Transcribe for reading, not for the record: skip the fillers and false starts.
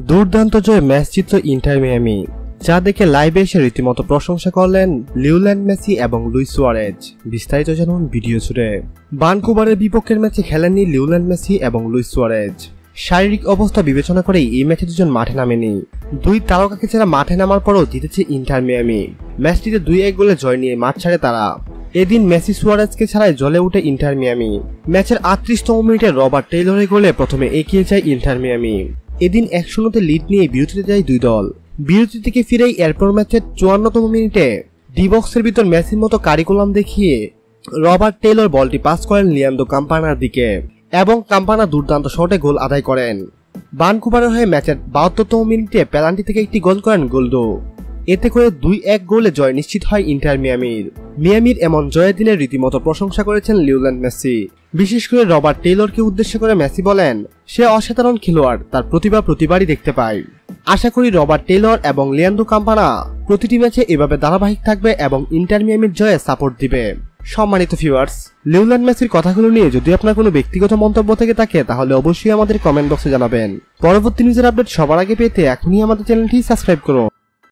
দুর্দান্ত জয় ম্যাচ জিতল inter Miami, যা দেখে লাইভে এসে রীতিমতো প্রশংসা করলেন লিওনেল মেসি এবং লুইস সুয়ারেজ। বিস্তারিত জানুন ভিডিও জুড়ে। ভানকুভারের বিপক্ষের ম্যাচে খেলেননি লিওনেল মেসি এবং লুইস সুয়ারেজ। শারীরিক অবস্থা বিবেচনা করেই এই ম্যাচে দুজন মাঠে নামেনি। দুই তারকাকে ছাড়া মাঠে নামার পরও জিতেছে ইন্টার মিয়ামি। ম্যাচটিতে 2-1 গোলে জয় নিয়ে মাঠ ছাড়ে তারা। এদিন মেসি সুয়ারেজকে ছাড়াই জ্বলে উঠে ইন্টার মিয়ামি। ম্যাচের 38তম মিনিটে রবার্ট টেইলরের গোলে প্রথমে এগিয়ে যায় ইন্টার মিয়ামি। এদিন 1-0 লিড নিয়ে বিরতিতে যায় দুই দল। বিরতি থেকে ফিরেই এরপর ম্যাচের 54তম মিনিটে ডি বক্সের ভিতর মেসির মতো কারিকুলাম দেখিয়ে রবার্ট টেইলর বলটি পাস করেন লিয়ান্দ্রো কাম্পানার দিকে এবং কাম্পানা দুর্দান্ত শটে গোল আদায় করেন। ভানকুভারের হয়ে ম্যাচের 72তম মিনিটে পেনাল্টি থেকে একটি গোল করেন গোল্ডো। এতে করে 2-1 গোলে জয় নিশ্চিত হয় ইন্টার মিয়ামির এমন জয়ের দিনে রীতিমতো প্রশংসা করেছেন লিওনেল মেসি। বিশেষ করে রবার্ট টেইলরকে উদ্দেশ্য করে মেসি বলেন, সে অসাধারণ খেলোয়াড়, তার প্রতিভা প্রতিবারই দেখতে পাই। আশা করি রবার্ট টেইলর এবং লিয়ান্দ্রো কাম্পানা প্রতিটি ম্যাচে এভাবে ধারাবাহিক থাকবে এবং ইন্টার মিয়ামির জয়ে সাপোর্ট দিবে। সম্মানিত ভিউয়ার্স, লিওনেল মেসির কথাগুলো নিয়ে যদি আপনার কোনো ব্যক্তিগত মন্তব্য থেকে থাকে তাহলে অবশ্যই আমাদের কমেন্ট বক্সে জানাবেন। পরবর্তী নিউজের আপডেট সবার আগে পেতে এখনই আমাদের চ্যানেলটি সাবস্ক্রাইব করুন।